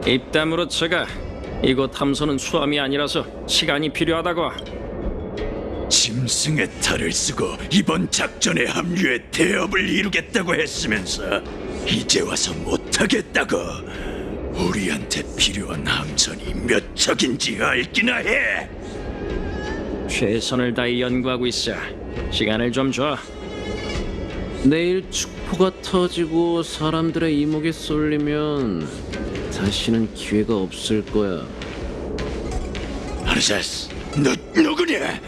입 다물어 쳐가. 이곳 탐소는 수함이 아니라서 시간이 필요하다고. 짐승의 탈을 쓰고 이번 작전에 합류해 대업을 이루겠다고 했으면서 이제 와서 못하겠다고. 우리한테 필요한 함선이 몇 척인지 알기나 해. 최선을 다해 연구하고 있어. 시간을 좀 줘. 내일 축포가 터지고 사람들의 이목이 쏠리면 다시는 기회가 없을 거야. 아르사스, 너 누구냐?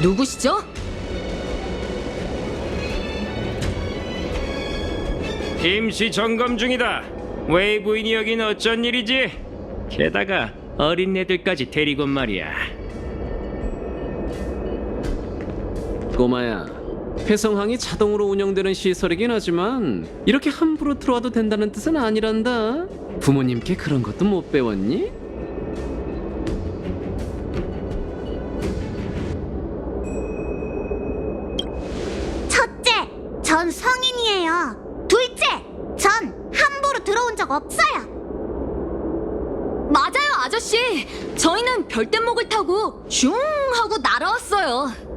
누구시죠? 임시 점검 중이다. 웨이브인이 여긴 어쩐 일이지? 게다가 어린애들까지 데리고 말이야. 꼬마야, 회성항이 자동으로 운영되는 시설이긴 하지만 이렇게 함부로 들어와도 된다는 뜻은 아니란다. 부모님께 그런 것도 못 배웠니? 첫째, 전 성인이에요. 둘째, 전 함부로 들어온 적 없어요. 맞아요, 아저씨. 저희는 별대목을 타고 슝 하고 날아왔어요.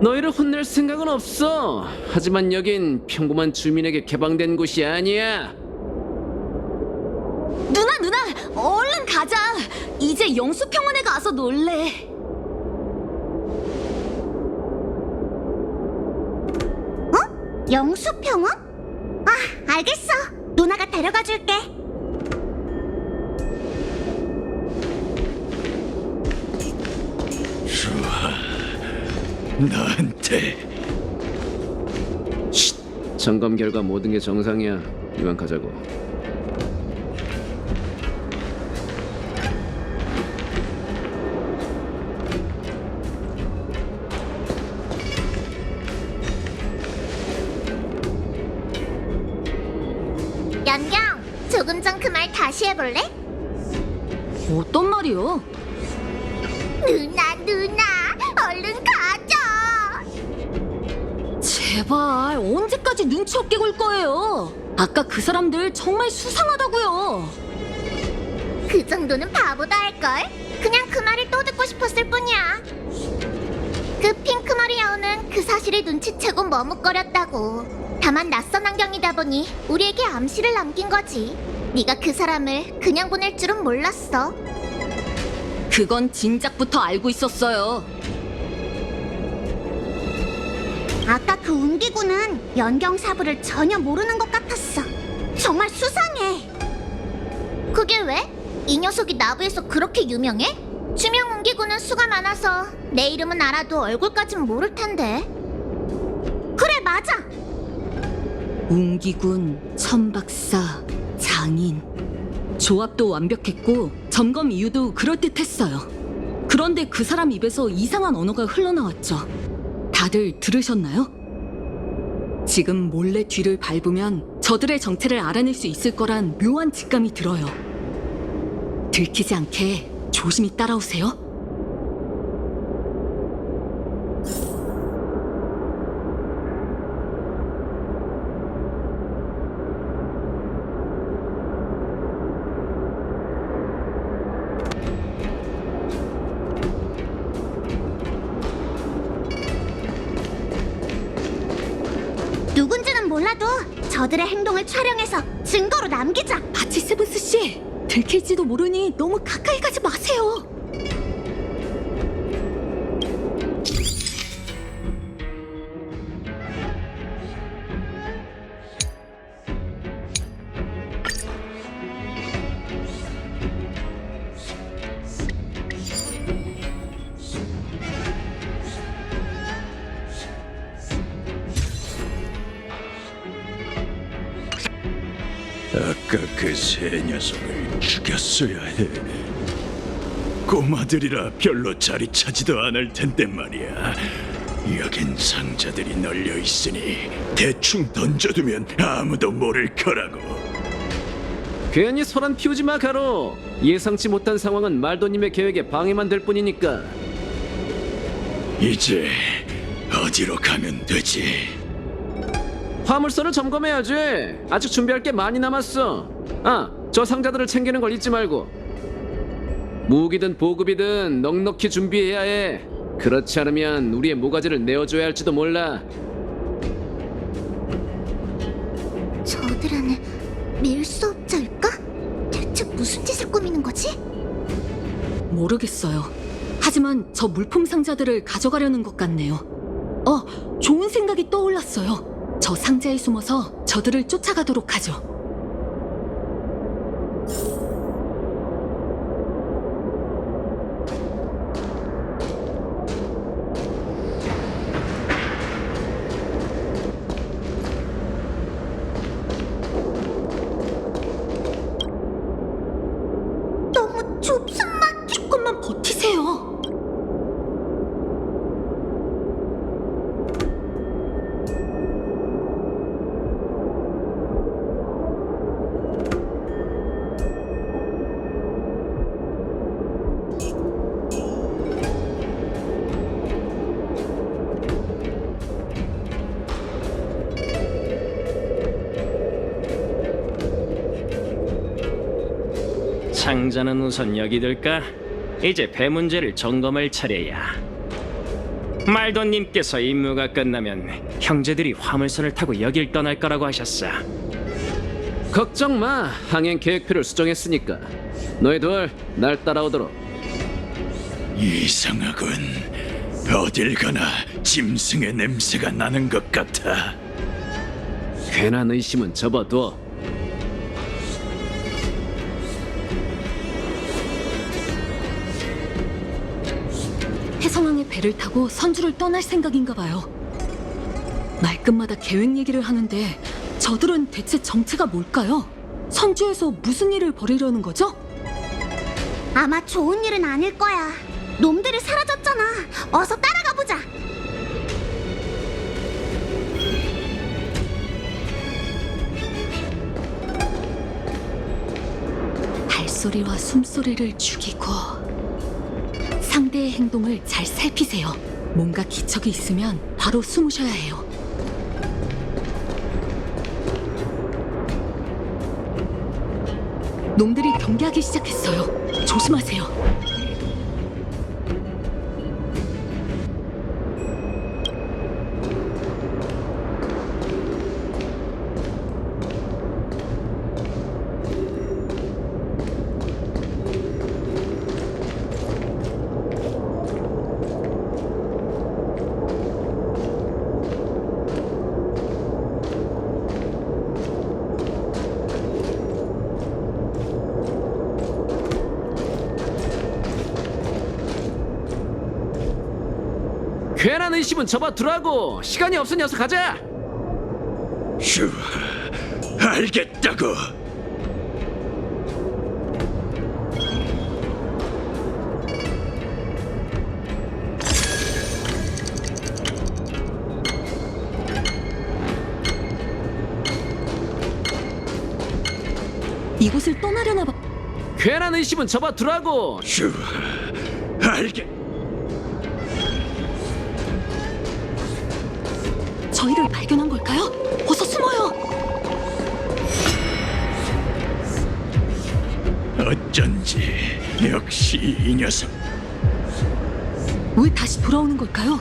너희를 혼낼 생각은 없어. 하지만 여긴 평범한 주민에게 개방된 곳이 아니야. 누나, 얼른 가자. 이제 영수평원에 가서 놀래. 영수평원? 아, 알겠어. 누나가 데려가 줄게. 좋아, 나한테. 점검 결과 모든 게 정상이야. 이만 가자고. 연경, 조금 전 그 말 다시 해볼래? 어떤 말이요? 누나, 얼른 가자. 제발, 언제까지 눈치 없게 굴 거예요? 아까 그 사람들 정말 수상하다고요. 그 정도는 바보다 할걸? 그냥 그 말을 또 듣고 싶었을 뿐이야. 그 핑크머리 여우는 그 사실을 눈치채고 머뭇거렸다고. 다만 낯선 환경이다 보니 우리에게 암시를 남긴 거지. 네가 그 사람을 그냥 보낼 줄은 몰랐어. 그건 진작부터 알고 있었어요. 아까 그 운기구는 연경 사부를 전혀 모르는 것 같았어. 정말 수상해. 그게 왜? 이 녀석이 나부에서 그렇게 유명해? 주명 운기구는 수가 많아서 내 이름은 알아도 얼굴까진 모를 텐데. 그래, 맞아. 웅기군, 천박사, 장인. 조합도 완벽했고 점검 이유도 그럴듯했어요. 그런데 그 사람 입에서 이상한 언어가 흘러나왔죠. 다들 들으셨나요? 지금 몰래 뒤를 밟으면 저들의 정체를 알아낼 수 있을 거란 묘한 직감이 들어요. 들키지 않게 조심히 따라오세요. 누군지는 몰라도 저들의 행동을 촬영해서 증거로 남기자. 바치세브스 씨, 들킬지도 모르니 너무 가까이 가지 마세요. 아까 그 세 녀석을 죽였어야 해. 꼬마들이라 별로 자리 차지도 않을 텐데 말이야. 여긴 상자들이 널려 있으니 대충 던져두면 아무도 모를 거라고. 괜히 소란 피우지 마, 가로. 예상치 못한 상황은 말도님의 계획에 방해만 될 뿐이니까. 이제 어디로 가면 되지? 화물선을 점검해야지. 아직 준비할 게 많이 남았어. 아, 저 상자들을 챙기는 걸 잊지 말고. 무기든 보급이든 넉넉히 준비해야 해. 그렇지 않으면 우리의 모가지를 내어줘야 할지도 몰라. 저들은 밀수업자일까? 대체 무슨 짓을 꾸미는 거지? 모르겠어요. 하지만 저 물품 상자들을 가져가려는 것 같네요. 좋은 생각이 떠올랐어요. 저 상자에 숨어서 저들을 쫓아가도록 하죠. 너무 좁습니다. 조금만 버티세요. 상자는 우선 여기 둘까? 이제 배 문제를 점검할 차례야. 말도님께서 임무가 끝나면 형제들이 화물선을 타고 여길 떠날 거라고 하셨어. 걱정 마. 항행 계획표를 수정했으니까. 너희들 날 따라오도록. 이상하군. 어딜 가나 짐승의 냄새가 나는 것 같아. 괜한 의심은 접어둬. 해성항의 배를 타고 선주를 떠날 생각인가 봐요. 말끝마다 계획 얘기를 하는데 저들은 대체 정체가 뭘까요? 선주에서 무슨 일을 벌이려는 거죠? 아마 좋은 일은 아닐 거야. 놈들이 사라졌잖아. 어서 따라가 보자. 발소리와 숨소리를 죽이고 상대의 행동을 잘 살피세요. 뭔가 기척이 있으면 바로 숨으셔야 해요. 놈들이 경계하기 시작했어요. 조심하세요. 괜한 의심은 접어두라고. 시간이 없으니 어서 가자. 휴, 알겠다고. 이곳을 떠나려나 봐. 괜한 의심은 접어두라고. 휴, 알겠. 저희를 발견한 걸까요? 어서 숨어요. 어쩐지 역시 이 녀석. 왜 다시 돌아오는 걸까요?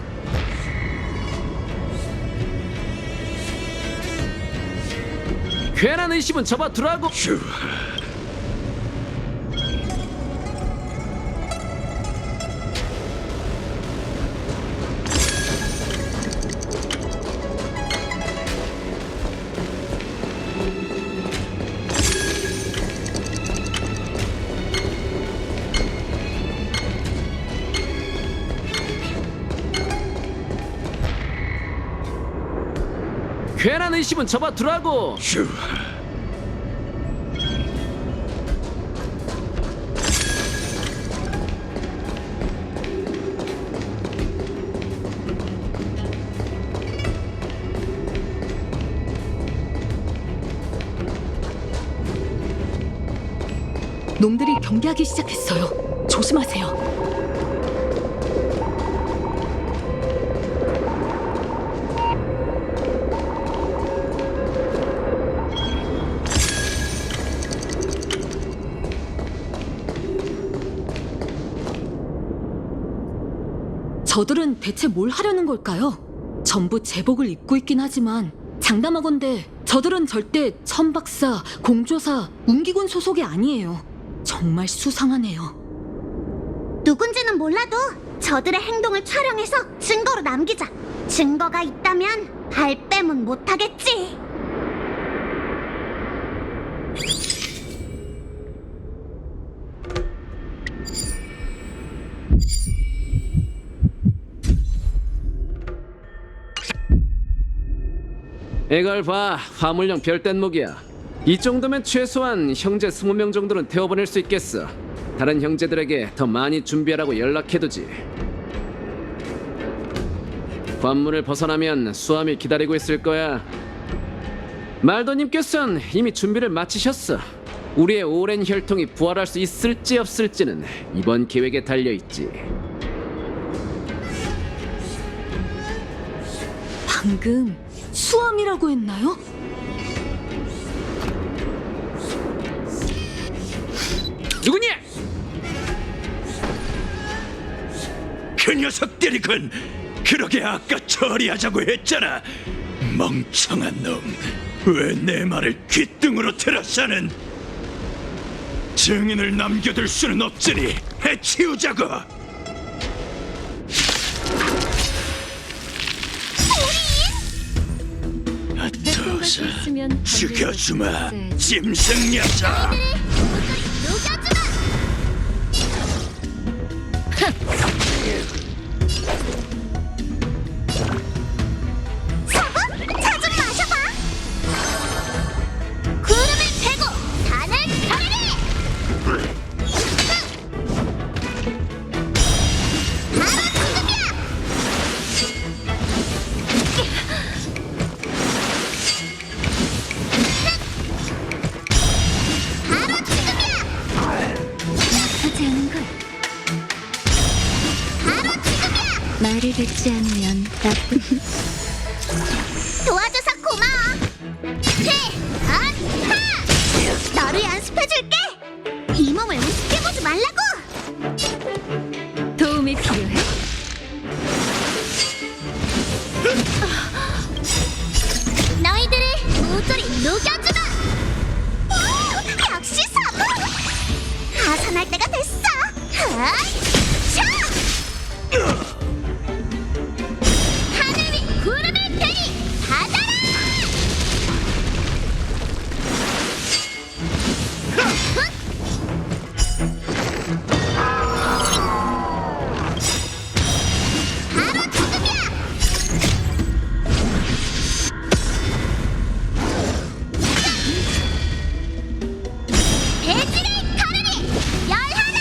괜한 의심은 접어두라고. 휴, 괜한 의심은 접어두라고. 휴. 놈들이 경계하기 시작했어요. 조심하세요. 저들은 대체 뭘 하려는 걸까요? 전부 제복을 입고 있긴 하지만 장담하건대 저들은 절대 천박사, 공조사, 운기군 소속이 아니에요. 정말 수상하네요. 누군지는 몰라도 저들의 행동을 촬영해서 증거로 남기자. 증거가 있다면 발뺌은 못하겠지. 이걸 봐, 화물용 별뗏목이야. 이 정도면 최소한 형제 20명 정도는 태워보낼 수 있겠어. 다른 형제들에게 더 많이 준비하라고 연락해두지. 관문을 벗어나면 수함이 기다리고 있을 거야. 말도님께서는 이미 준비를 마치셨어. 우리의 오랜 혈통이 부활할 수 있을지 없을지는 이번 계획에 달려있지. 방금 수암이라고 했나요? 누구냐? 그 녀석들이군. 그러게 아까 처리하자고 했잖아. 멍청한 놈. 왜 내 말을 귓등으로 들었사는? 증인을 남겨둘 수는 없으니 해치우자고. 아토사, 죽여주마, 짐승 녀석. 녹여주마! 사부, 차 좀 마셔봐. 구름을 패고 산을 가르리! 바로 지금이야! 바로 지금이야! 하지 않은 걸 바로 지금이야! 말을 듣지 않으면 나쁜 도와줘서 고마워. 하! 너를 연습해줄게. 이 몸을 우습게 보지 말라고. 도움이 필요해? 너희들을 모조리 녹여주마. 역시 사부. 하산할 때가 됐어. 차! 하늘 위 구름을 펴니 받아라. 바로 지금이야. 대지를 가르니 열하나.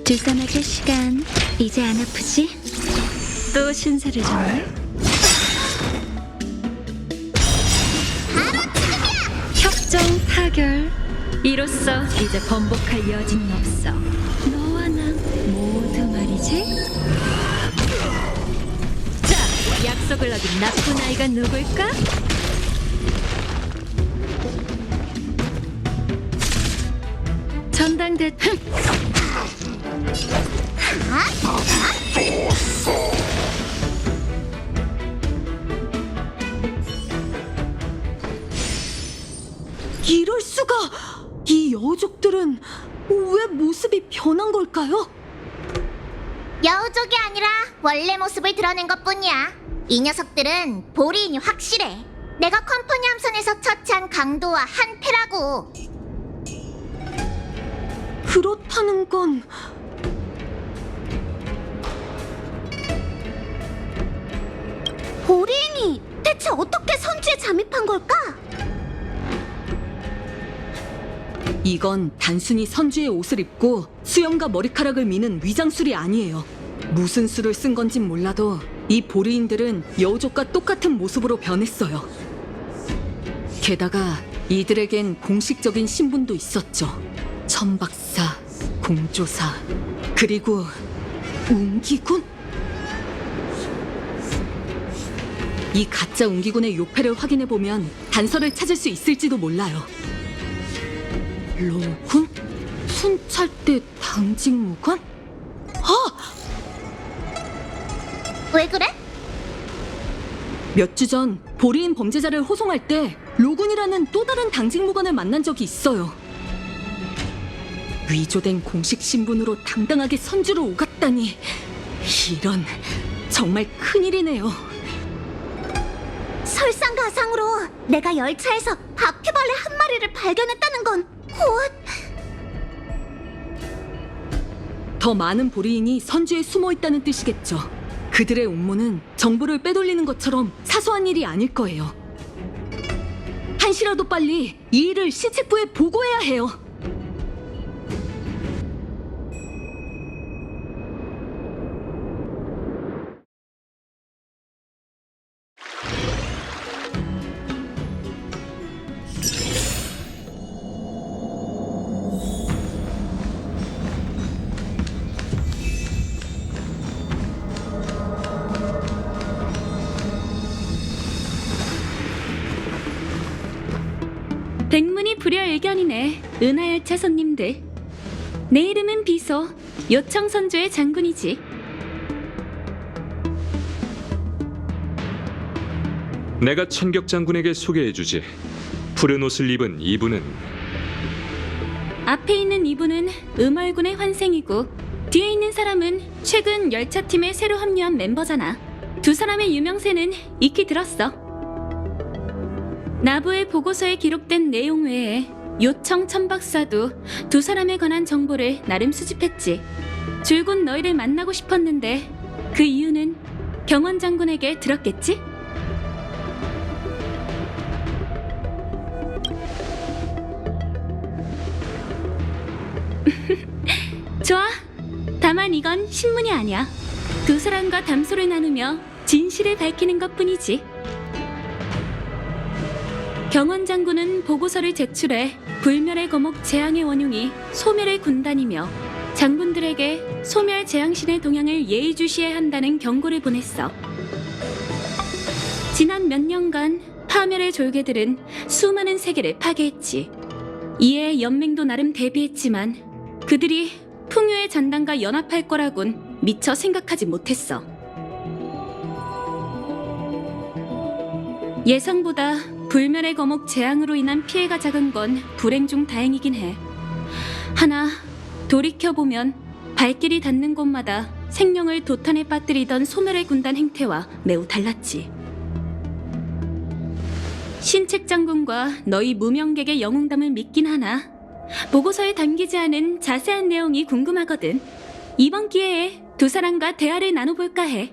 주사 맞을 시간 이제 안 아프지? 또 신세를 졌네? 협정 타결 이로써 이제 번복할 여지는 없어 너와 난 모두 말이지? 자, 약속을 어긴 나쁜 아이가 누굴까? 전당대 이럴 수가! 이 여우족들은 왜 모습이 변한 걸까요? 여우족이 아니라 원래 모습을 드러낸 것뿐이야. 이 녀석들은 보리인이 확실해. 내가 컴퍼니 함선에서 처치한 강도와 한패라고. 그렇다는 건 보리인이 대체 어떻게 선주에 잠입한 걸까? 이건 단순히 선주의 옷을 입고 수염과 머리카락을 미는 위장술이 아니에요. 무슨 수를 쓴 건진 몰라도 이 보리인들은 여우족과 똑같은 모습으로 변했어요. 게다가 이들에겐 공식적인 신분도 있었죠. 천박사, 공조사, 그리고 웅기군? 이 가짜 웅기군의 요패를 확인해보면 단서를 찾을 수 있을지도 몰라요. 로군? 순찰대 당직무관? 왜 그래? 몇 주 전 보리인 범죄자를 호송할 때 로군이라는 또 다른 당직무관을 만난 적이 있어요. 위조된 공식 신분으로 당당하게 선주로 오갔다니, 이런 정말 큰일이네요. 설상가상으로 내가 열차에서 바퀴벌레 한 마리를 발견했다는 건 곧 더 많은 보리인이 선주에 숨어 있다는 뜻이겠죠. 그들의 음모는 정보를 빼돌리는 것처럼 사소한 일이 아닐 거예요. 한시라도 빨리 이 일을 신책부에 보고해야 해요. 백문이 불여일견이네. 은하열차 손님들. 내 이름은 비소, 요청 선조의 장군이지. 내가 천격 장군에게 소개해주지. 푸른 옷을 입은 이분은 앞에 있는 이분은 음월군의 환생이고 뒤에 있는 사람은 최근 열차팀에 새로 합류한 멤버잖아. 두 사람의 유명세는 익히 들었어. 나부의 보고서에 기록된 내용 외에 요청 천박사도 두 사람에 관한 정보를 나름 수집했지. 줄곧 너희를 만나고 싶었는데 그 이유는 경원 장군에게 들었겠지? 좋아. 다만 이건 신문이 아니야. 두 사람과 담소를 나누며 진실을 밝히는 것뿐이지. 경원 장군은 보고서를 제출해 불멸의 거목 재앙의 원흉이 소멸의 군단이며 장군들에게 소멸 재앙신의 동향을 예의주시해야 한다는 경고를 보냈어. 지난 몇 년간 파멸의 졸개들은 수많은 세계를 파괴했지. 이에 연맹도 나름 대비했지만 그들이 풍요의 잔당과 연합할 거라곤 미처 생각하지 못했어. 예상보다 불멸의 거목 재앙으로 인한 피해가 작은 건 불행 중 다행이긴 해. 하나 돌이켜보면 발길이 닿는 곳마다 생명을 도탄에 빠뜨리던 소멸의 군단 행태와 매우 달랐지. 신책 장군과 너희 무명객의 영웅담을 믿긴 하나 보고서에 담기지 않은 자세한 내용이 궁금하거든. 이번 기회에 두 사람과 대화를 나눠볼까 해.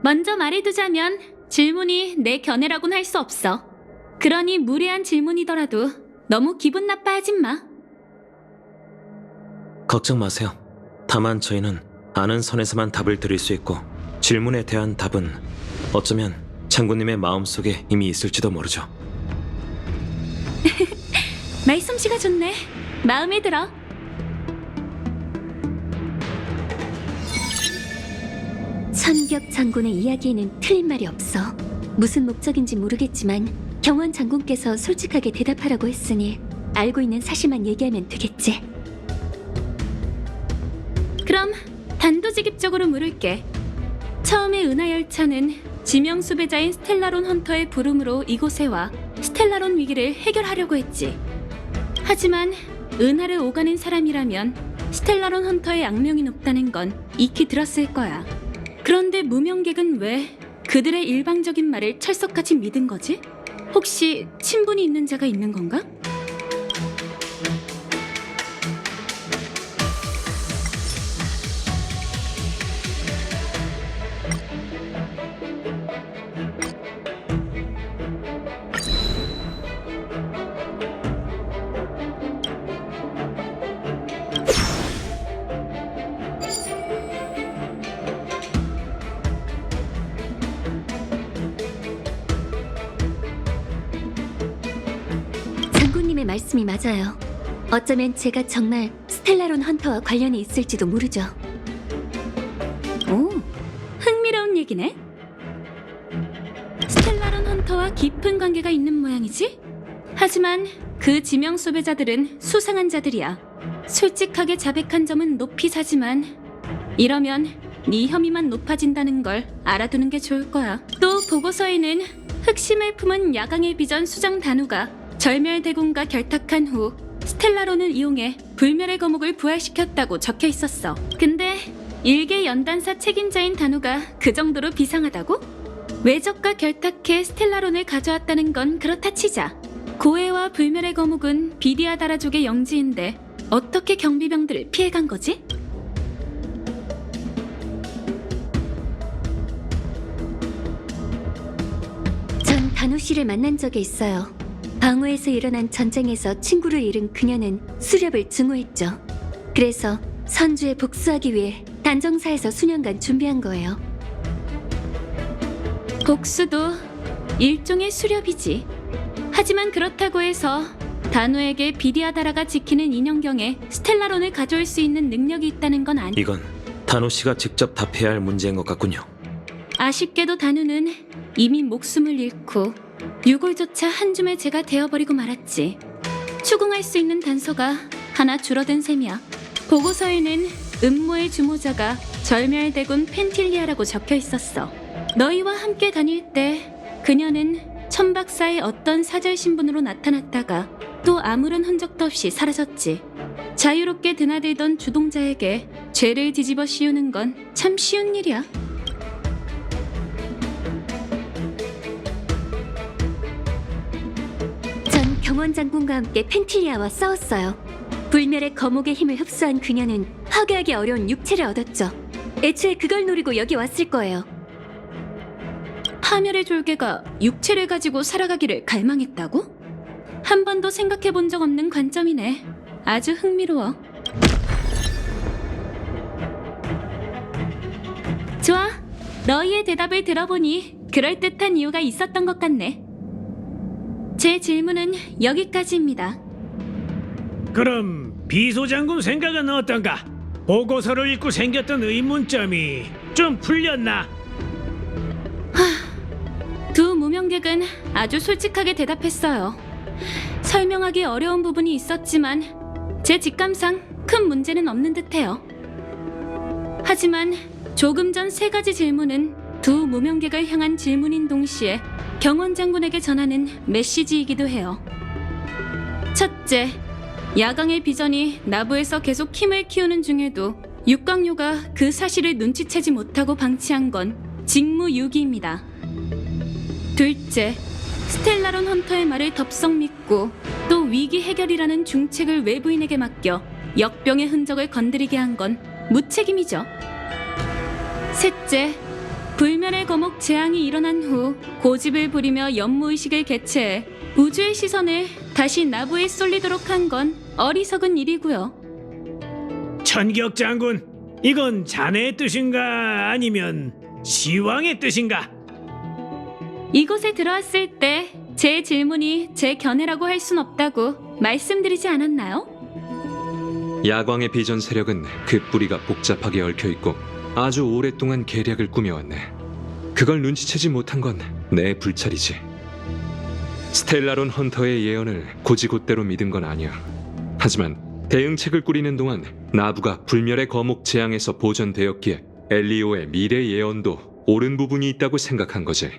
먼저 말해두자면 질문이 내 견해라곤 할 수 없어. 그러니 무례한 질문이더라도 너무 기분 나빠하진 마. 걱정 마세요. 다만 저희는 아는 선에서만 답을 드릴 수 있고 질문에 대한 답은 어쩌면 장군님의 마음속에 이미 있을지도 모르죠. 말솜씨가 좋네. 마음에 들어. 천격 장군의 이야기에는 틀린 말이 없어. 무슨 목적인지 모르겠지만 경원 장군께서 솔직하게 대답하라고 했으니 알고 있는 사실만 얘기하면 되겠지. 그럼 단도직입적으로 물을게. 처음에 은하열차는 지명 수배자인 스텔라론 헌터의 부름으로 이곳에 와 스텔라론 위기를 해결하려고 했지. 하지만 은하를 오가는 사람이라면 스텔라론 헌터의 악명이 높다는 건 익히 들었을 거야. 그런데 무명객은 왜 그들의 일방적인 말을 철석같이 믿은 거지? 혹시 친분이 있는 자가 있는 건가? 장군의 말씀이 맞아요. 어쩌면 제가 정말 스텔라론 헌터와 관련이 있을지도 모르죠. 오, 흥미로운 얘기네. 스텔라론 헌터와 깊은 관계가 있는 모양이지? 하지만 그 지명 소배자들은 수상한 자들이야. 솔직하게 자백한 점은 높이 사지만 이러면 네 혐의만 높아진다는 걸 알아두는 게 좋을 거야. 또 보고서에는 흑심을 품은 야광의 비전 수장 단우가 절멸대군과 결탁한 후 스텔라론을 이용해 불멸의 거목을 부활시켰다고 적혀 있었어. 근데 일개 연단사 책임자인 단우가 그 정도로 비상하다고? 외적과 결탁해 스텔라론을 가져왔다는 건 그렇다 치자. 고해와 불멸의 거목은 비디아다라족의 영지인데 어떻게 경비병들을 피해간 거지? 전 단우 씨를 만난 적이 있어요. 방어에서 일어난 전쟁에서 친구를 잃은 그녀는 수렵을 증오했죠. 그래서 선주에 복수하기 위해 단정사에서 수년간 준비한 거예요. 복수도 일종의 수렵이지. 하지만 그렇다고 해서 단우에게 비디아다라가 지키는 인형경에 스텔라론을 가져올 수 있는 능력이 있다는 건 아니. 이건 단호 씨가 직접 답해야 할 문제인 것 같군요. 아쉽게도 단우는 이미 목숨을 잃고 유골조차 한 줌의 재가 되어버리고 말았지. 추궁할 수 있는 단서가 하나 줄어든 셈이야. 보고서에는 음모의 주모자가 절멸대군 펜틸리아라고 적혀 있었어. 너희와 함께 다닐 때 그녀는 천박사의 어떤 사절 신분으로 나타났다가 또 아무런 흔적도 없이 사라졌지. 자유롭게 드나들던 주동자에게 죄를 뒤집어 씌우는 건 참 쉬운 일이야. 전 경원 장군과 함께 펜틸리아와 싸웠어요. 불멸의 거목의 힘을 흡수한 그녀는 파괴하기 어려운 육체를 얻었죠. 애초에 그걸 노리고 여기 왔을 거예요. 파멸의 졸개가 육체를 가지고 살아가기를 갈망했다고? 한 번도 생각해 본 적 없는 관점이네. 아주 흥미로워. 좋아. 너희의 대답을 들어보니 그럴듯한 이유가 있었던 것 같네. 제 질문은 여기까지입니다. 그럼 비소장군 생각은 어떤가? 보고서를 읽고 생겼던 의문점이 좀 풀렸나? 두 무명객은 아주 솔직하게 대답했어요. 설명하기 어려운 부분이 있었지만 제 직감상 큰 문제는 없는 듯해요. 하지만 조금 전 세 가지 질문은 두 무명객을 향한 질문인 동시에 경원 장군에게 전하는 메시지이기도 해요. 첫째, 야광의 비전이 나부에서 계속 힘을 키우는 중에도 육광요가 그 사실을 눈치채지 못하고 방치한 건 직무유기입니다. 둘째, 스텔라론 헌터의 말을 덥석 믿고 또 위기 해결이라는 중책을 외부인에게 맡겨 역병의 흔적을 건드리게 한 건 무책임이죠. 셋째, 불멸의 거목 재앙이 일어난 후 고집을 부리며 연무의식을 개최해 우주의 시선을 다시 나부에 쏠리도록 한 건 어리석은 일이고요. 천격 장군, 이건 자네의 뜻인가 아니면 시왕의 뜻인가? 이곳에 들어왔을 때 제 질문이 제 견해라고 할 순 없다고 말씀드리지 않았나요? 야광의 비전 세력은 그 뿌리가 복잡하게 얽혀 있고 아주 오랫동안 계략을 꾸며왔네. 그걸 눈치채지 못한 건 내 불찰이지. 스텔라론 헌터의 예언을 고지곳대로 믿은 건 아니야. 하지만 대응책을 꾸리는 동안 나부가 불멸의 거목 재앙에서 보전되었기에 엘리오의 미래 예언도 옳은 부분이 있다고 생각한 거지.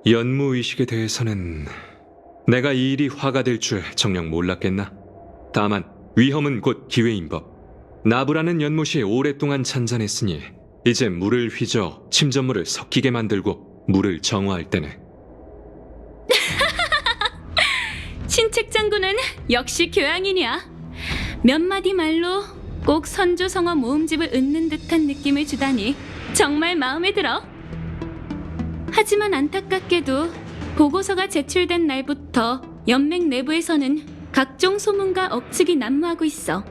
연무의식에 대해서는 내가 이 일이 화가 될 줄 정녕 몰랐겠나? 다만 위험은 곧 기회인 법. 나부라는 연못이 오랫동안 잔잔했으니 이제 물을 휘저 침전물을 섞이게 만들고 물을 정화할 때네. 신책 장군은 역시 교양이냐? 몇 마디 말로 꼭 선조성어 모음집을 읊는 듯한 느낌을 주다니 정말 마음에 들어. 하지만 안타깝게도 보고서가 제출된 날부터 연맹 내부에서는 각종 소문과 억측이 난무하고 있어.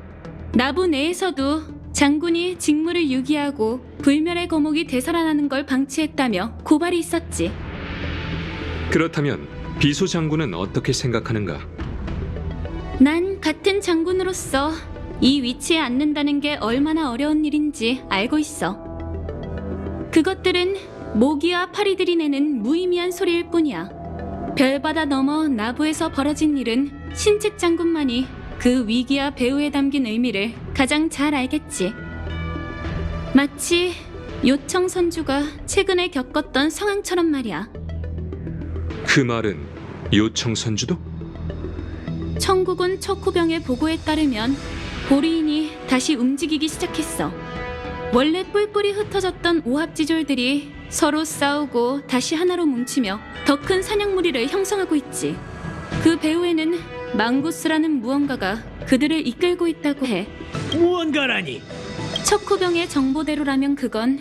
나부 내에서도 장군이 직무를 유기하고 불멸의 거목이 되살아나는 걸 방치했다며 고발이 있었지. 그렇다면 비소 장군은 어떻게 생각하는가? 난 같은 장군으로서 이 위치에 앉는다는 게 얼마나 어려운 일인지 알고 있어. 그것들은 모기와 파리들이 내는 무의미한 소리일 뿐이야. 별바다 너머 나부에서 벌어진 일은 신책 장군만이 그 위기와 배후에 담긴 의미를 가장 잘 알겠지. 마치 요청 선주가 최근에 겪었던 상황처럼 말이야. 그 말은 요청 선주도? 청국은 척후병의 보고에 따르면 보리인이 다시 움직이기 시작했어. 원래 뿔뿔이 흩어졌던 오합지졸들이 서로 싸우고 다시 하나로 뭉치며 더 큰 사냥 무리를 형성하고 있지. 그 배후에는 망구스라는 무언가가 그들을 이끌고 있다고 해. 무언가라니. 척후병의 정보대로라면 그건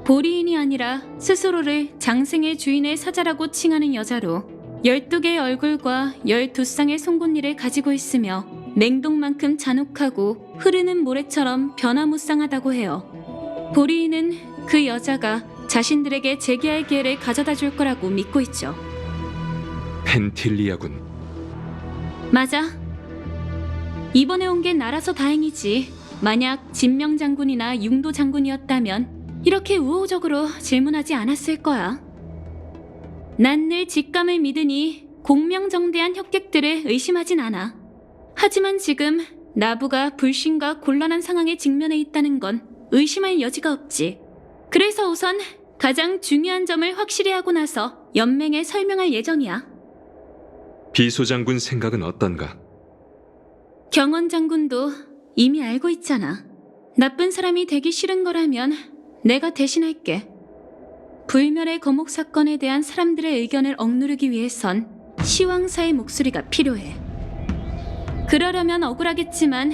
보리인이 아니라 스스로를 장생의 주인의 사자라고 칭하는 여자로 12개의 얼굴과 12쌍의 송곳니를 가지고 있으며 냉동만큼 잔혹하고 흐르는 모래처럼 변화무쌍하다고 해요. 보리인은 그 여자가 자신들에게 재기할 기회를 가져다 줄 거라고 믿고 있죠. 펜틸리아군. 맞아. 이번에 온 게 나라서 다행이지. 만약 진명 장군이나 융도 장군이었다면 이렇게 우호적으로 질문하지 않았을 거야. 난 늘 직감을 믿으니 공명정대한 협객들을 의심하진 않아. 하지만 지금 나부가 불신과 곤란한 상황에 직면해 있다는 건 의심할 여지가 없지. 그래서 우선 가장 중요한 점을 확실히 하고 나서 연맹에 설명할 예정이야. 비소장군 생각은 어떤가? 경원 장군도 이미 알고 있잖아. 나쁜 사람이 되기 싫은 거라면 내가 대신할게. 불멸의 거목 사건에 대한 사람들의 의견을 억누르기 위해선 시황사의 목소리가 필요해. 그러려면 억울하겠지만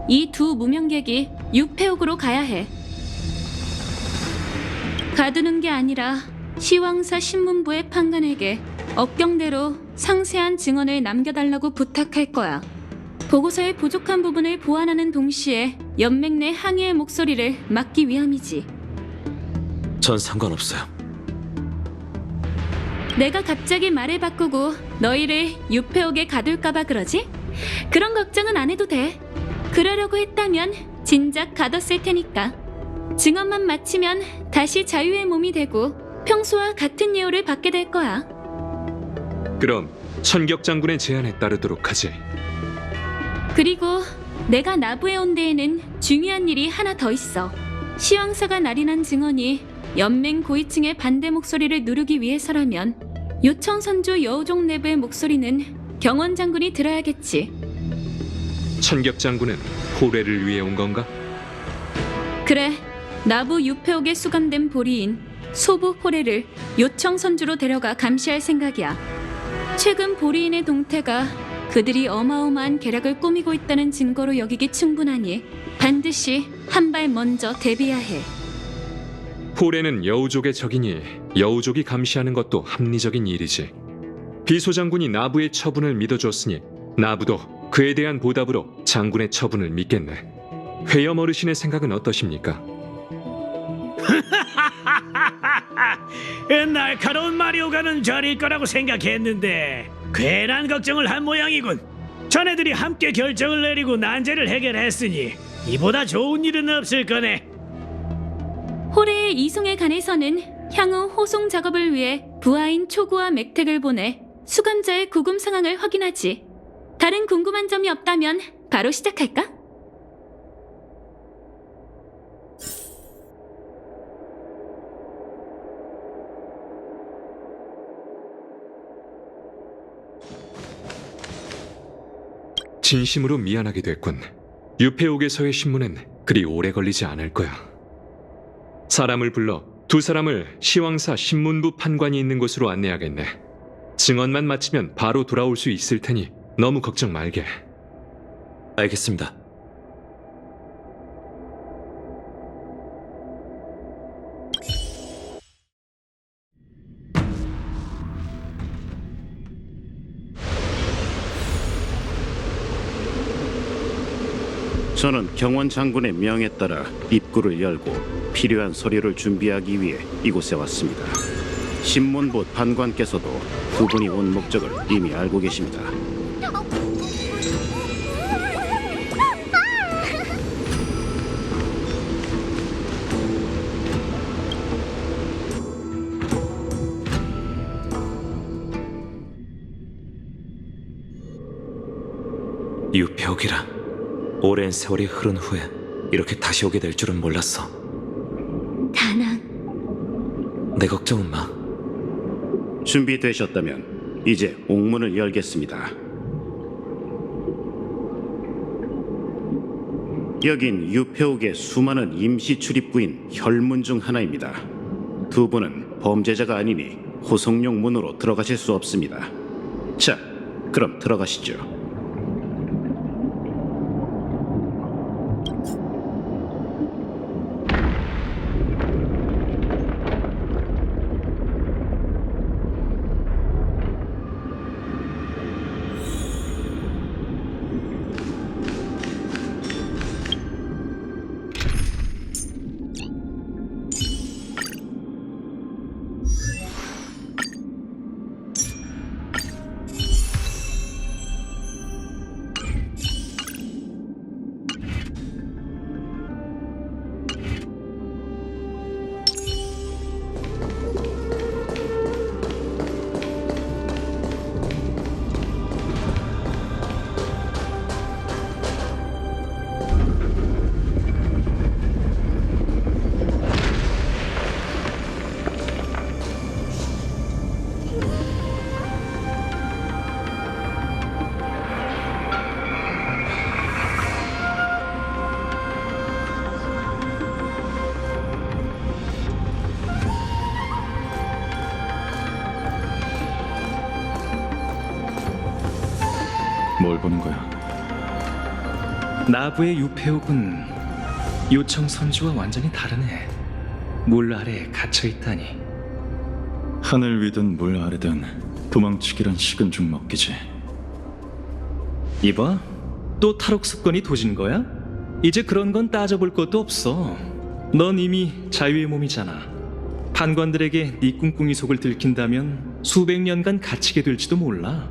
이 두 무명객이 육패옥으로 가야 해. 가두는 게 아니라 시황사 신문부의 판관에게 억경대로 상세한 증언을 남겨달라고 부탁할 거야. 보고서의 부족한 부분을 보완하는 동시에 연맹 내 항의의 목소리를 막기 위함이지. 전 상관없어요. 내가 갑자기 말을 바꾸고 너희를 유패옥에 가둘까봐 그러지? 그런 걱정은 안 해도 돼. 그러려고 했다면 진작 가뒀을 테니까. 증언만 마치면 다시 자유의 몸이 되고 평소와 같은 예우를 받게 될 거야. 그럼 천격 장군의 제안에 따르도록 하지. 그리고 내가 나부에 온 데에는 중요한 일이 하나 더 있어. 시황사가 날인한 증언이 연맹 고위층의 반대 목소리를 누르기 위해서라면 요청선주 여우종 내부의 목소리는 경원 장군이 들어야겠지. 천격 장군은 호래를 위해 온 건가? 그래, 나부 유패옥에 수감된 보리인 소부 호래를 요청선주로 데려가 감시할 생각이야. 최근 보리인의 동태가 그들이 어마어마한 계략을 꾸미고 있다는 증거로 여기기 충분하니 반드시 한 발 먼저 대비해야 해. 호래는 여우족의 적이니 여우족이 감시하는 것도 합리적인 일이지. 비소장군이 나부의 처분을 믿어줬으니 나부도 그에 대한 보답으로 장군의 처분을 믿겠네. 회염 어르신의 생각은 어떠십니까? 날카로운 말이 오가는 절일 거라고 생각했는데 괜한 걱정을 한 모양이군. 자네들이 함께 결정을 내리고 난제를 해결했으니 이보다 좋은 일은 없을 거네. 호래의 이송에 관해서는 향후 호송 작업을 위해 부하인 초구와 맥택을 보내 수감자의 구금 상황을 확인하지. 다른 궁금한 점이 없다면 바로 시작할까? 진심으로 미안하게 됐군. 유패옥에서의 신문은 그리 오래 걸리지 않을 거야. 사람을 불러 두 사람을 시황사 신문부 판관이 있는 곳으로 안내하겠네. 증언만 마치면 바로 돌아올 수 있을 테니 너무 걱정 말게. 알겠습니다. 저는 경원 장군의 명에 따라 입구를 열고 필요한 서류를 준비하기 위해 이곳에 왔습니다. 신문부 판관께서도 두 분이 온 목적을 이미 알고 계십니다. 유폐옥이라. 오랜 세월이 흐른 후에 이렇게 다시 오게 될 줄은 몰랐어. 다낭, 내 걱정은 마. 준비되셨다면 이제 옥문을 열겠습니다. 여긴 유폐옥의 수많은 임시 출입구인 혈문 중 하나입니다. 두 분은 범죄자가 아니니 호송용 문으로 들어가실 수 없습니다. 자, 그럼 들어가시죠. 뭘 보는 거야? 나부의 유폐옥은 요청 선지와 완전히 다르네. 물 아래에 갇혀있다니. 하늘 위든 물 아래든 도망치기란 식은 죽 먹기지. 이봐, 또 탈옥 습관이 도진 거야? 이제 그런 건 따져볼 것도 없어. 넌 이미 자유의 몸이잖아. 판관들에게 네 꿍꿍이 속을 들킨다면 수백 년간 갇히게 될지도 몰라.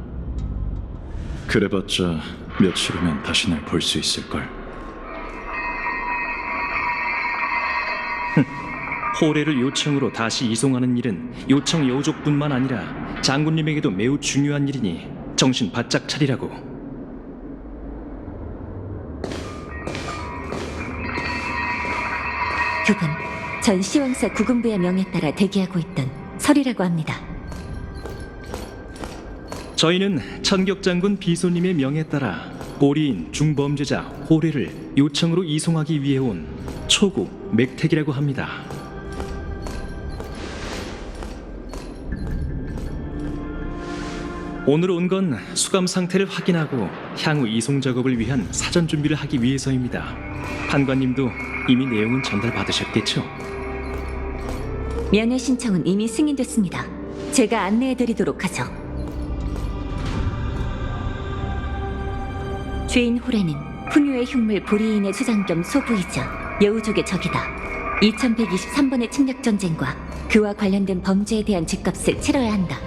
그래봤자 며칠 후면 다시 날 볼 수 있을걸. 호레를 요청으로 다시 이송하는 일은 요청 여우족뿐만 아니라 장군님에게도 매우 중요한 일이니 정신 바짝 차리라고. 그분 전 시왕사 구군부의 명에 따라 대기하고 있던 설이라고 합니다. 저희는 천격장군 비소님의 명에 따라 고리인 중범죄자 호레를 요청으로 이송하기 위해 온 초구 맥택이라고 합니다. 오늘 온 건 수감 상태를 확인하고 향후 이송 작업을 위한 사전 준비를 하기 위해서입니다. 판관님도 이미 내용은 전달받으셨겠죠? 면회 신청은 이미 승인됐습니다. 제가 안내해드리도록 하죠. 죄인 호레는 풍요의 흉물 보리인의 수장 겸 소부이자 여우족의 적이다. 2123번의 침략 전쟁과 그와 관련된 범죄에 대한 죗값을 치러야 한다.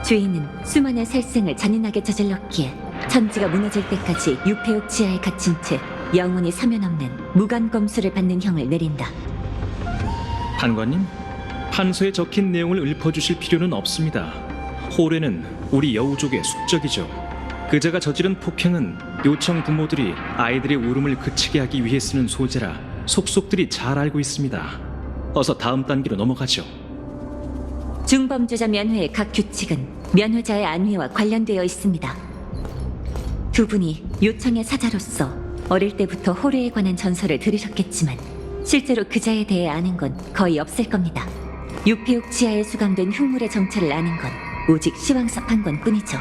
죄인은 수많은 살생을 잔인하게 저질렀기에 천지가 무너질 때까지 유폐옥 지하에 갇힌 채 영원히 사면 없는 무간검수를 받는 형을 내린다. 판관님, 판서에 적힌 내용을 읊어주실 필요는 없습니다. 호레는 우리 여우족의 숙적이죠. 그자가 저지른 폭행은 요청 부모들이 아이들의 울음을 그치게 하기 위해 쓰는 소재라 속속들이 잘 알고 있습니다. 어서 다음 단계로 넘어가죠. 중범죄자 면회의 각 규칙은 면회자의 안위와 관련되어 있습니다. 두 분이 요청의 사자로서 어릴 때부터 호레에 관한 전설을 들으셨겠지만 실제로 그자에 대해 아는 건 거의 없을 겁니다. 유폐옥 지하에 수감된 흉물의 정체를 아는 건 오직 시왕사 판관뿐이죠.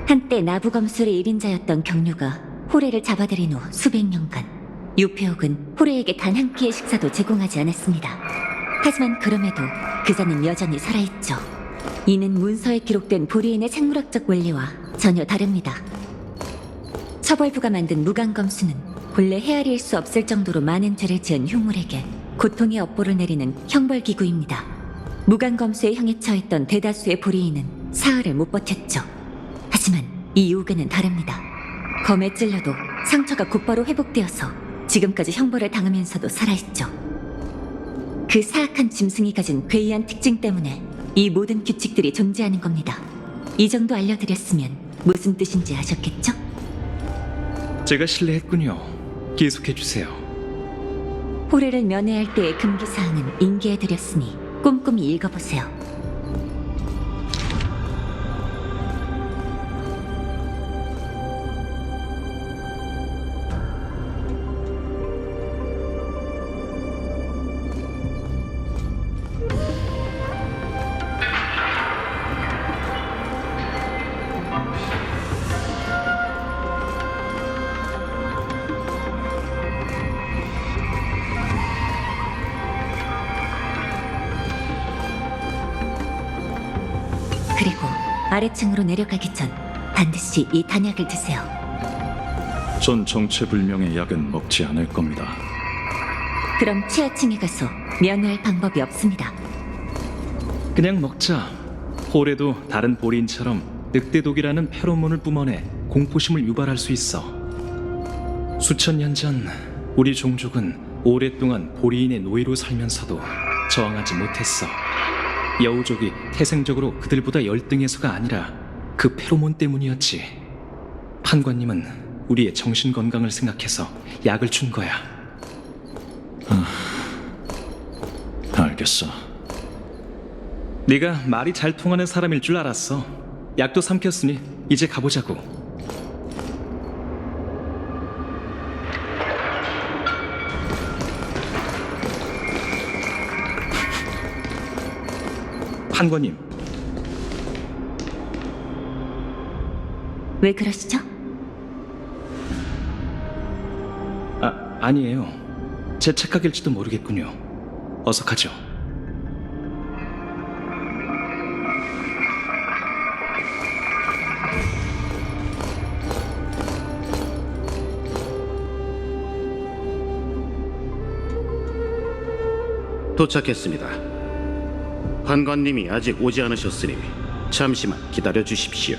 한때 나부검술의 1인자였던 경류가 호레를 잡아들인 후 수백 년간 유폐옥은 호레에게 단 한 끼의 식사도 제공하지 않았습니다. 하지만 그럼에도 그자는 여전히 살아있죠. 이는 문서에 기록된 보리인의 생물학적 원리와 전혀 다릅니다. 처벌부가 만든 무간검수는 본래 헤아릴 수 없을 정도로 많은 죄를 지은 흉물에게 고통의 업보를 내리는 형벌기구입니다. 무간검수의 형에 처했던 대다수의 보리인은 사흘을 못 버텼죠. 하지만 이 요괴는 다릅니다. 검에 찔려도 상처가 곧바로 회복되어서 지금까지 형벌을 당하면서도 살아있죠. 그 사악한 짐승이 가진 괴이한 특징 때문에 이 모든 규칙들이 존재하는 겁니다. 이 정도 알려드렸으면 무슨 뜻인지 아셨겠죠? 제가 실례했군요. 계속해 주세요. 호래를 면회할 때의 금기사항은 인계해드렸으니 꼼꼼히 읽어보세요. 그리고 아래층으로 내려가기 전 반드시 이 단약을 드세요. 전 정체불명의 약은 먹지 않을 겁니다. 그럼 치아층에 가서 면회할 방법이 없습니다. 그냥 먹자. 호래도 다른 보리인처럼 늑대독이라는 페로몬을 뿜어내 공포심을 유발할 수 있어. 수천 년 전 우리 종족은 오랫동안 보리인의 노예로 살면서도 저항하지 못했어. 여우족이 태생적으로 그들보다 열등해서가 아니라 그 페로몬 때문이었지. 판관님은 우리의 정신 건강을 생각해서 약을 준 거야. 알겠어. 네가 말이 잘 통하는 사람일 줄 알았어. 약도 삼켰으니 이제 가보자고. 판관님, 왜 그러시죠? 아니에요. 제 착각일지도 모르겠군요. 어서 가죠. 도착했습니다. 판관님이 아직 오지 않으셨으니 잠시만 기다려 주십시오.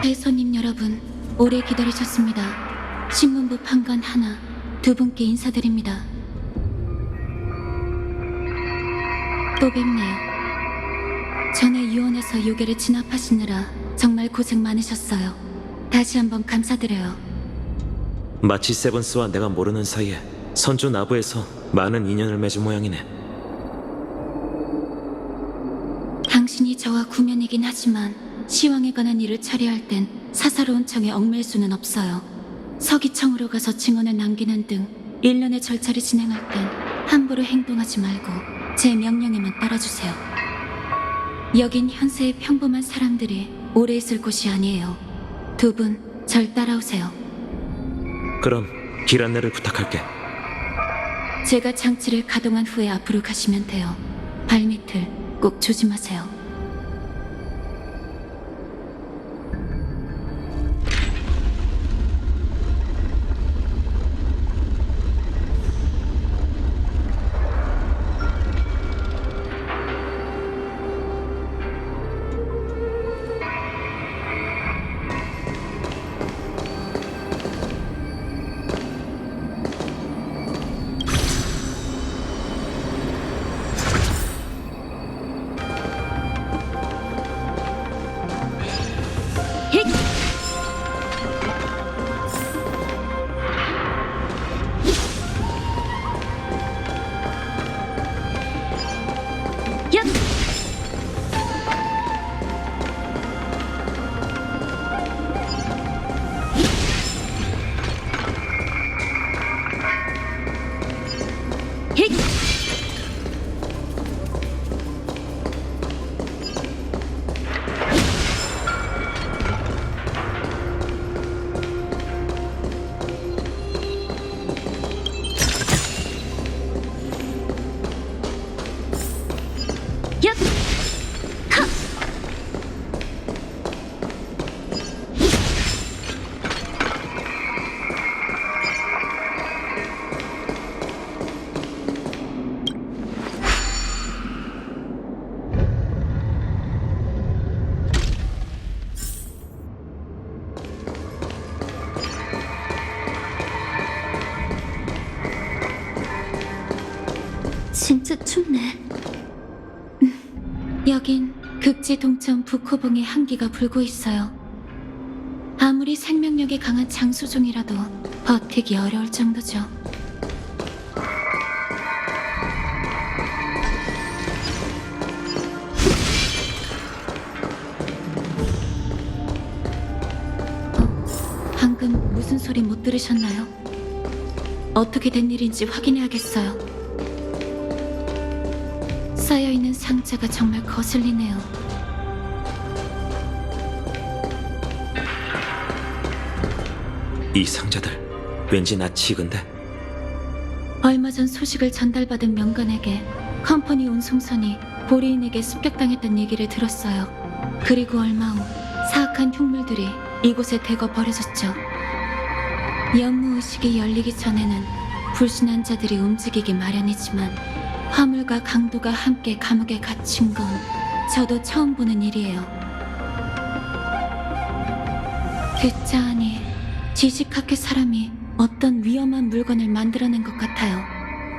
대손님 여러분, 오래 기다리셨습니다. 신문부 판관 하나, 두 분께 인사드립니다. 또 뵙네요. 전에 유언에서 요괴를 진압하시느라 정말 고생 많으셨어요. 다시 한번 감사드려요. 마치 세븐스와 내가 모르는 사이에 선조 나부에서 많은 인연을 맺은 모양이네. 당신이 저와 구면이긴 하지만 시황에 관한 일을 처리할 땐 사사로운 청에 얽매일 수는 없어요. 서기청으로 가서 증언을 남기는 등 일련의 절차를 진행할 땐 함부로 행동하지 말고 제 명령에만 따라주세요. 여긴 현세의 평범한 사람들이 오래 있을 곳이 아니에요. 두 분 절 따라오세요. 그럼 길 안내를 부탁할게. 제가 장치를 가동한 후에 앞으로 가시면 돼요. 발밑을 꼭 조심하세요. 진짜 춥네. 여긴 극지 동천 북호봉의 한기가 불고 있어요. 아무리 생명력이 강한 장수종이라도 버티기 어려울 정도죠. 방금 무슨 소리 못 들으셨나요? 어떻게 된 일인지 확인해야겠어요. 쌓여있는 상자가 정말 거슬리네요. 이 상자들 왠지 낯이 익은데. 얼마 전 소식을 전달받은 명관에게 컴퍼니 운송선이 보리인에게 습격당했던 얘기를 들었어요. 그리고 얼마 후 사악한 흉물들이 이곳에 대거 버려졌죠. 영무의식이 열리기 전에는 불순한 자들이 움직이기 마련이지만 화물과 강도가 함께 감옥에 갇힌 건 저도 처음 보는 일이에요. 듣자 하니 지식학회 사람이 어떤 위험한 물건을 만들어낸 것 같아요.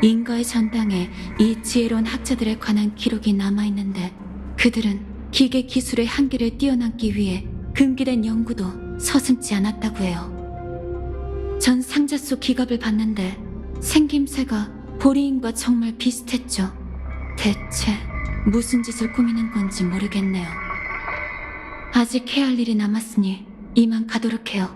인가의 전당에 이 지혜로운 학자들에 관한 기록이 남아있는데 그들은 기계 기술의 한계를 뛰어넘기 위해 금기된 연구도 서슴지 않았다고 해요. 전 상자 속 기갑을 봤는데 생김새가 보리인과 정말 비슷했죠. 대체 무슨 짓을 꾸미는 건지 모르겠네요. 아직 해야 할 일이 남았으니 이만 가도록 해요.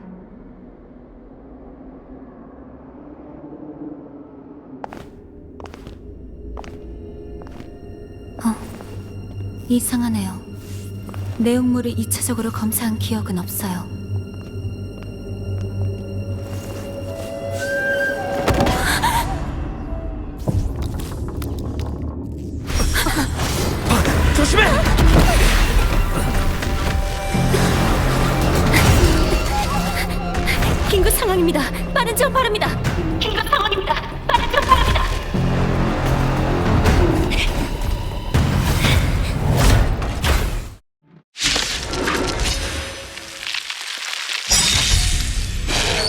이상하네요. 내용물을 2차적으로 검사한 기억은 없어요. 조심해! 긴급 상황입니다. 빠른 지원 바랍니다. 긴급 상황입니다. 빠른 지원 바랍니다.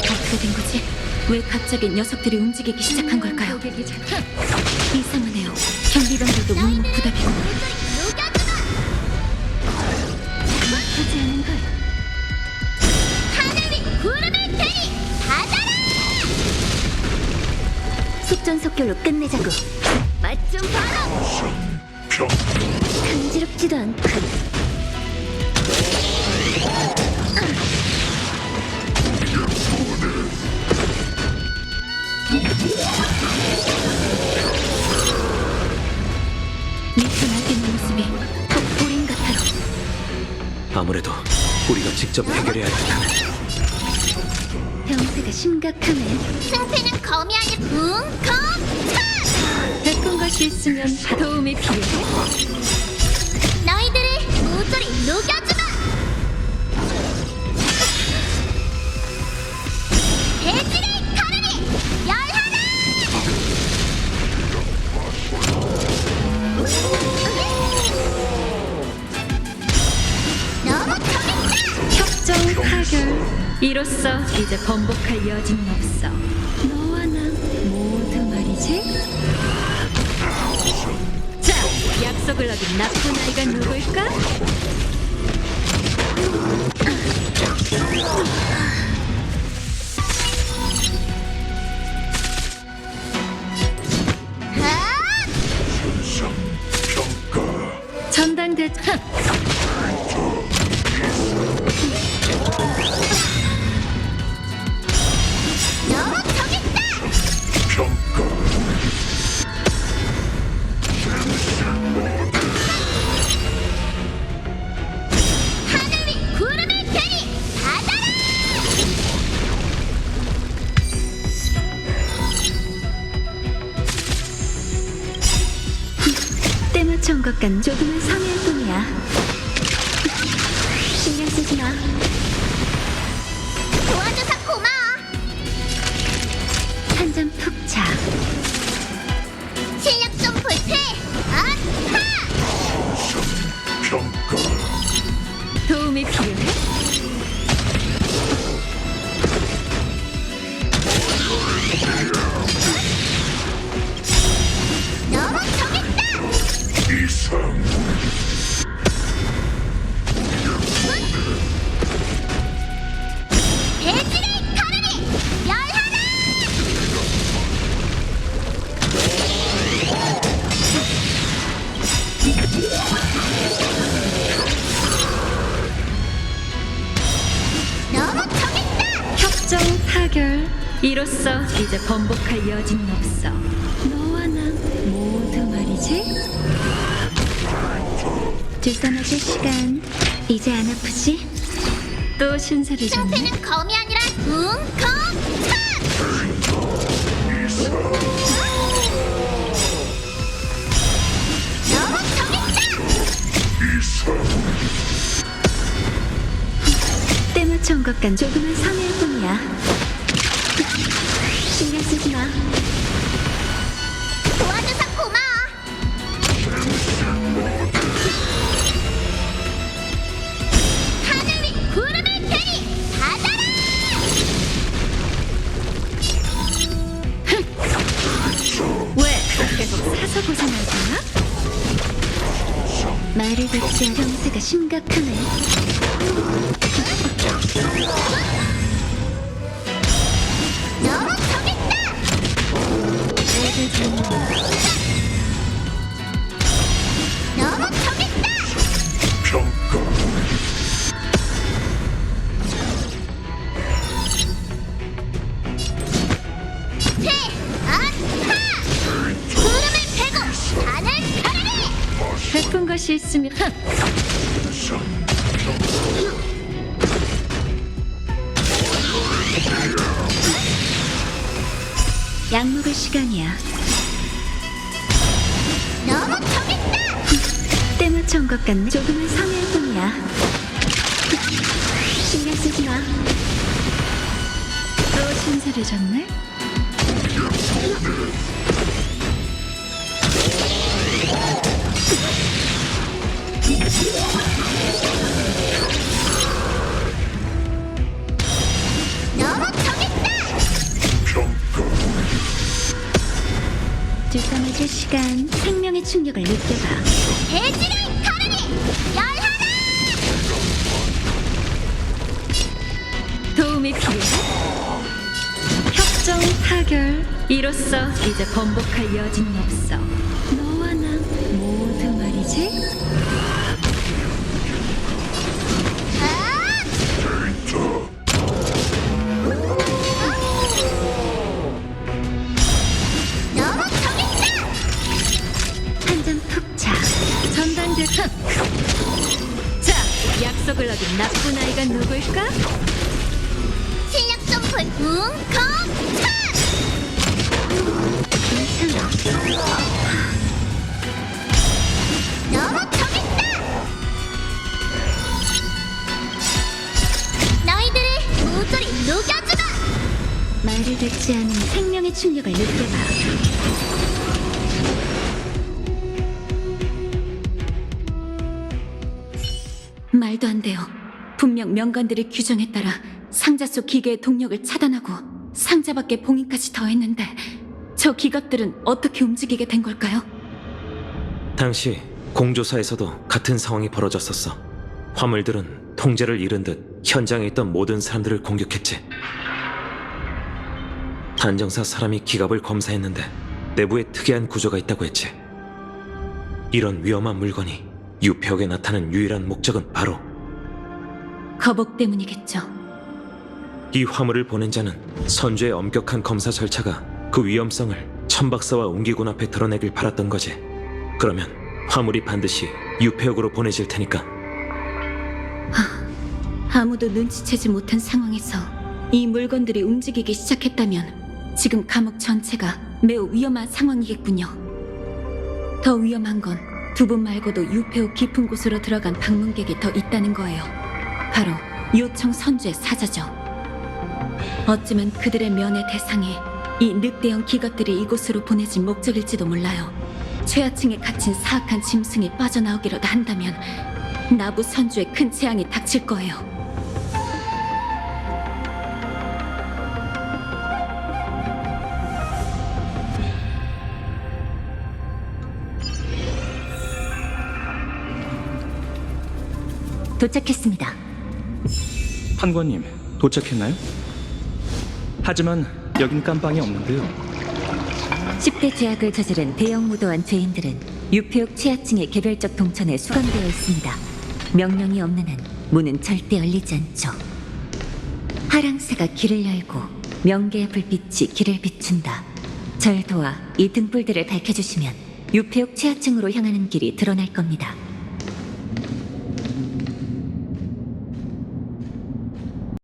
어떻게 된 거지? 왜 갑자기 녀석들이 움직이기 시작한 걸까요? 이상하네요. 경비병들도 문을 부닥이고 하지 않은걸. 하늘 위 구름을 테니 받아라! 속전속결로 끝내자고. 맛 좀 봐라! 간지럽지도 않고. 미쳐 날뛰는 모습이 꼭 보린 같아요. 아무래도 우리가 직접 해결해야 할 텐데. 병세가 심각하네. 승패는 검이 아닌 붕검차! 베푼 것이 있으면 도움이 필요해. 너희들을 모조리 녹여주마! 대지를 가르니 열하나! 너무 적겠다! 협정 타결. 이로써 이제 번복할 여지는 없어. 너와 난 모두 말이지. 자, 약속을 어긴 나쁜 아이가 누굴까? 전당대. 너무 적겠다! 하늘 위 구름을 테니 받아라! 때 맞춰온 것 같. 조금은 상해할 뿐이야. 신경 쓰지 마. 도와줘서 고마워! 한 잔 푹 자. 실력 좀 볼테! 아하! 도움이 필요해? 너무 대지를 가르니 멸하라! 너무 정했다! 협정 타결. 이로써 이제 번복할 여지는 없어. 너와 나 모두 말이지. 주사 맞을 시간. 이제 안 아프지? 또 신세를 졌네. 승패는 검이 아니라 웅컴! 너무 정했다! 때 맞춰온 것 같 조금은 선회일 뿐이야. 신경 쓰지 마. 도와줘서 고마워! 하늘 위 구름을 펴니 받아라! 왜 계속 사서 고생할 거야? 말을 듣지 않은 형세가 심각하네. 너무 정했다! 애들 좀 너무 정했다! 구름을 패고 하늘 가르니! 베푼 것이 있으면 약 먹을 시간이야. 너무 정했다! 때 맞춰온 것 같네. 조금은 선회일 뿐이야. 신경 쓰지 마. 또 신세를 졌네. 너무 정했다! 주사 맞을 시간. 생명의 충격을 느껴봐. 대지를 가르니 멸하라! 도움이 필요해? 협정 타결. 이로써 이제 번복할 여지는 없어. 너와 나 모두 말이지. 너무 정했다! 한 잔 푹 자. 전당대 자, 약속을 어긴 나쁜 아이가 누굴까? 실력 좀 볼 웅컴! 괜찮아. 너무 정했다! 너희들을 모조리 녹여주마! 말을 듣지 않은 생명의 충격을 느껴봐. 말도 안 돼요. 분명 명관들의 규정에 따라 상자 속 기계의 동력을 차단하고 상자 밖에 봉인까지 더했는데 저 기갑들은 어떻게 움직이게 된 걸까요? 당시 공조사에서도 같은 상황이 벌어졌었어. 화물들은 통제를 잃은 듯 현장에 있던 모든 사람들을 공격했지. 단정사 사람이 기갑을 검사했는데 내부에 특이한 구조가 있다고 했지. 이런 위험한 물건이 유폐옥에 나타난 유일한 목적은 바로 거복 때문이겠죠. 이 화물을 보낸 자는 선주의 엄격한 검사 절차가 그 위험성을 천박사와 웅기군 앞에 드러내길 바랐던 거지. 그러면 화물이 반드시 유폐옥으로 보내질 테니까. 아무도 눈치채지 못한 상황에서 이 물건들이 움직이기 시작했다면 지금 감옥 전체가 매우 위험한 상황이겠군요. 더 위험한 건 두 분 말고도 유폐옥 깊은 곳으로 들어간 방문객이 더 있다는 거예요. 바로 요청 선주의 사자죠. 어쩌면 그들의 면회 대상이 이 늑대형 기갑들이 이곳으로 보내진 목적일지도 몰라요. 최하층에 갇힌 사악한 짐승이 빠져나오기라도 한다면 나부 선주의 큰 재앙이 닥칠 거예요. 도착했습니다. 판관님, 도착했나요? 하지만 여긴 깜빵이 없는데요. 10대 죄악을 저지른 대형 무도한 죄인들은 유폐옥 취하층의 개별적 동천에 수감되어 있습니다. 명령이 없는 한 문은 절대 열리지 않죠. 하랑새가 길을 열고 명계의 불빛이 길을 비춘다. 절 도와 이 등불들을 밝혀주시면 유폐옥 취하층으로 향하는 길이 드러날 겁니다.